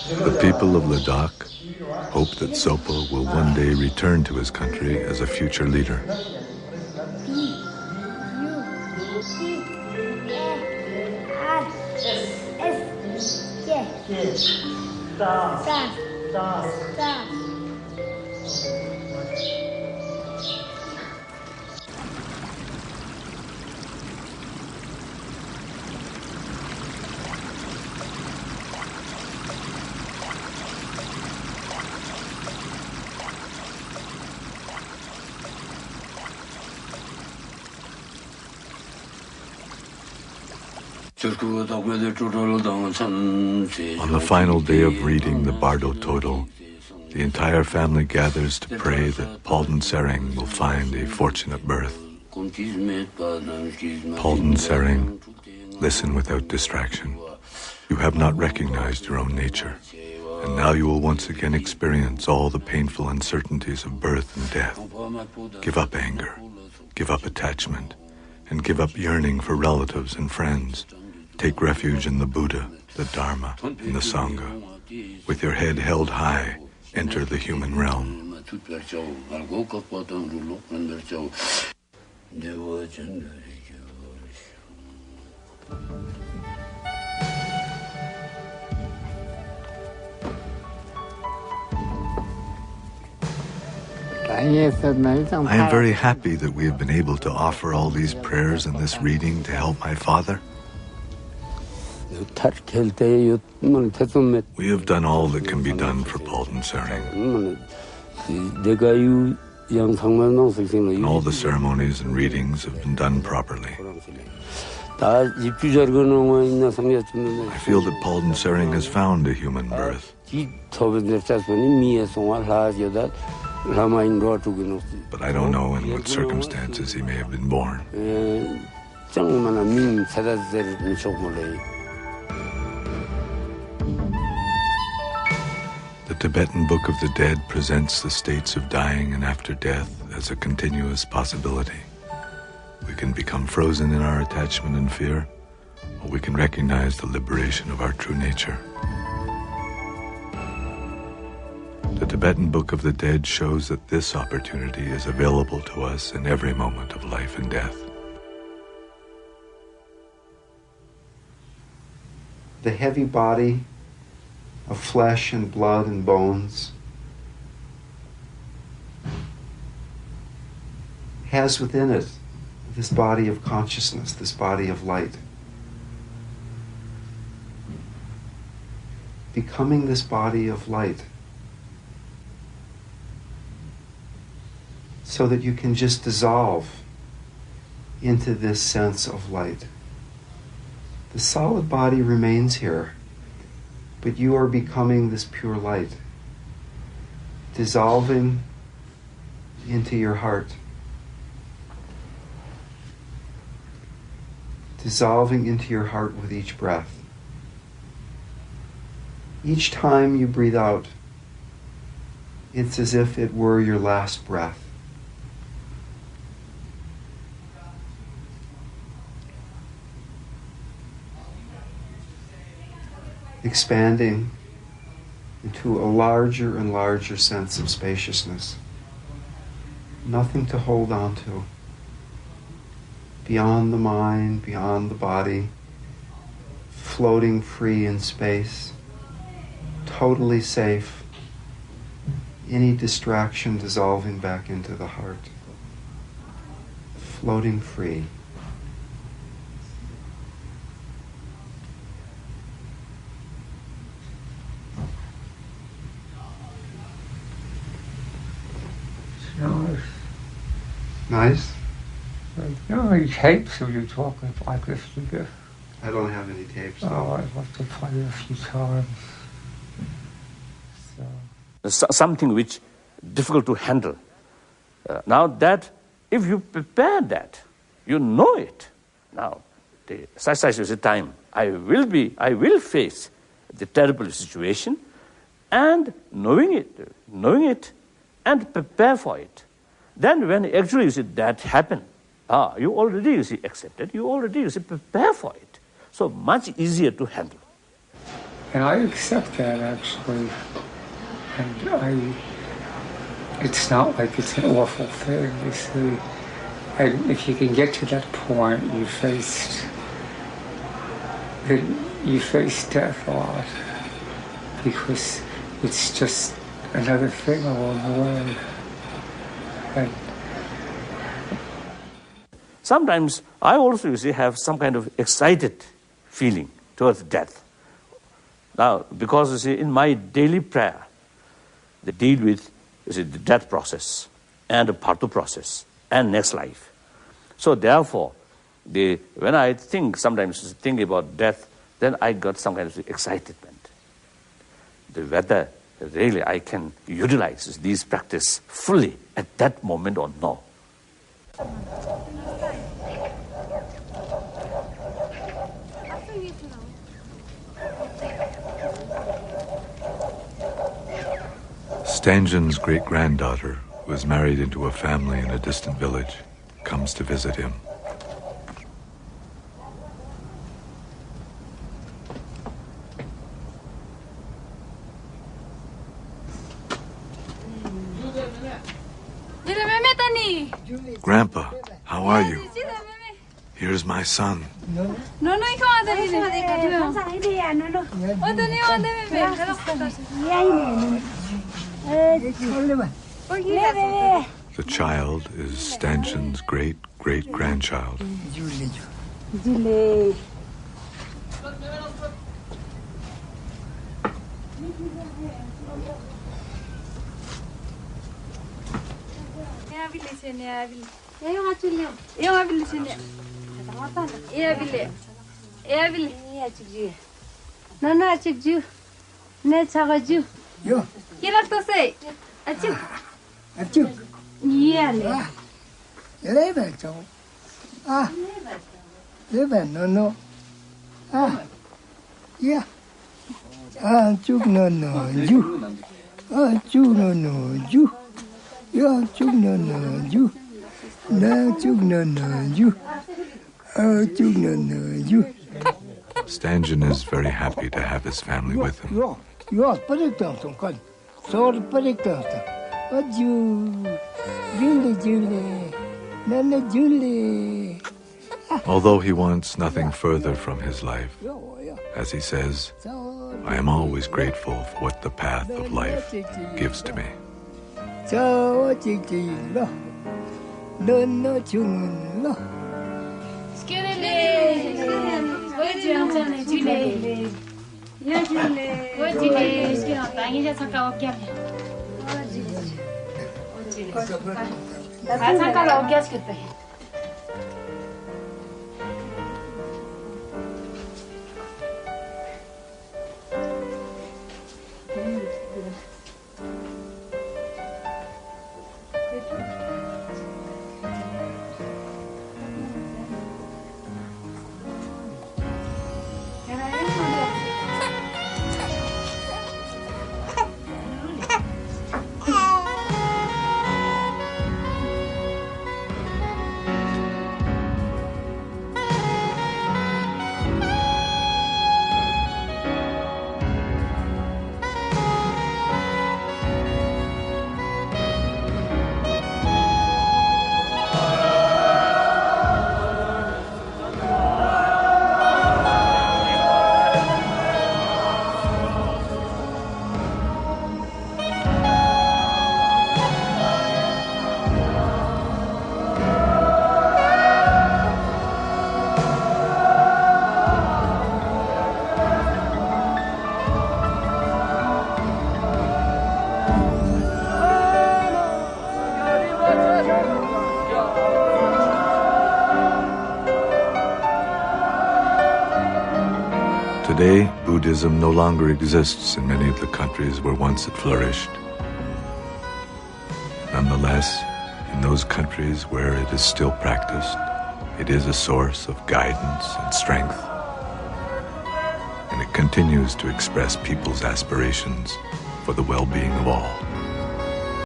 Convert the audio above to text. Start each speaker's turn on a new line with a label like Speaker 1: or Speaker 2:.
Speaker 1: The people of Ladakh hope that Sopo will one day return to his country as a future leader. On the final day of reading the Bardo Total, the entire family gathers to pray that Palden Sering will find a fortunate birth. Palden Sering, listen without distraction. You have not recognized your own nature, and now you will once again experience all the painful uncertainties of birth and death. Give up anger, give up attachment, and give up yearning for relatives and friends. Take refuge in the Buddha, the Dharma, and the Sangha. With your head held high, enter the human realm.
Speaker 2: I am very happy that we have been able to offer all these prayers and this reading to help my father. We have done all that can be done for Palden Sering. And all the ceremonies and readings have been done properly. I feel that Palden Sering has found a human birth. But I don't know in what circumstances he may have been born. The Tibetan Book of the Dead presents the states of dying and after death as a continuous possibility. We can become frozen in our attachment and fear, or we can recognize the liberation of our true nature. The Tibetan Book of the Dead shows that this opportunity is available to us in every moment of life and death.
Speaker 3: The heavy body of flesh and blood and bones has within it this body of consciousness, this body of light. Becoming this body of light so that you can just dissolve into this sense of light. The solid body remains here, but you are becoming this pure light, dissolving into your heart, dissolving into your heart with each breath. Each time you breathe out, it's as if it were your last breath. Expanding into a larger and larger sense of spaciousness. Nothing to hold on to. Beyond the mind, beyond the body, floating free in space, totally safe. Any distraction dissolving back into the heart. Floating free. Nice.
Speaker 4: You know any tapes of you talking like this to give?
Speaker 3: I don't have any tapes.
Speaker 4: Oh,
Speaker 3: No.
Speaker 4: I'd love to play it a few times.
Speaker 5: Something which difficult to handle. Now that, if you prepare that, you know it. Now, such is the time. I will face the terrible situation, and knowing it, and prepare for it. Then when actually you see that happen, You already, accepted. You already, prepare for it. So much easier to handle.
Speaker 4: And I accept that, actually. And it's not like it's an awful thing, you see. And if you can get to that point, you face death a lot. Because it's just another thing along the way. And
Speaker 5: sometimes I also, have some kind of excited feeling towards death. Now, because, in my daily prayer, they deal with, the death process and the Partu process and next life. So therefore, when I sometimes think about death, then I got some kind of excitement. Whether really I can utilize these practice fully at that moment or no.
Speaker 1: Stangen's great-granddaughter, who is married into a family in a distant village, comes to visit him. Grandpa, how are you? Here's my son. The child is Stangen's great-great-grandchild. Stangen is very happy to have his family with him. Although he wants nothing further from his life, as he says, I am always grateful for what the path of life gives to me. Today, Buddhism no longer exists in many of the countries where once it flourished. Nonetheless, in those countries where it is still practiced, it is a source of guidance and strength. And it continues to express people's aspirations for the well-being of all.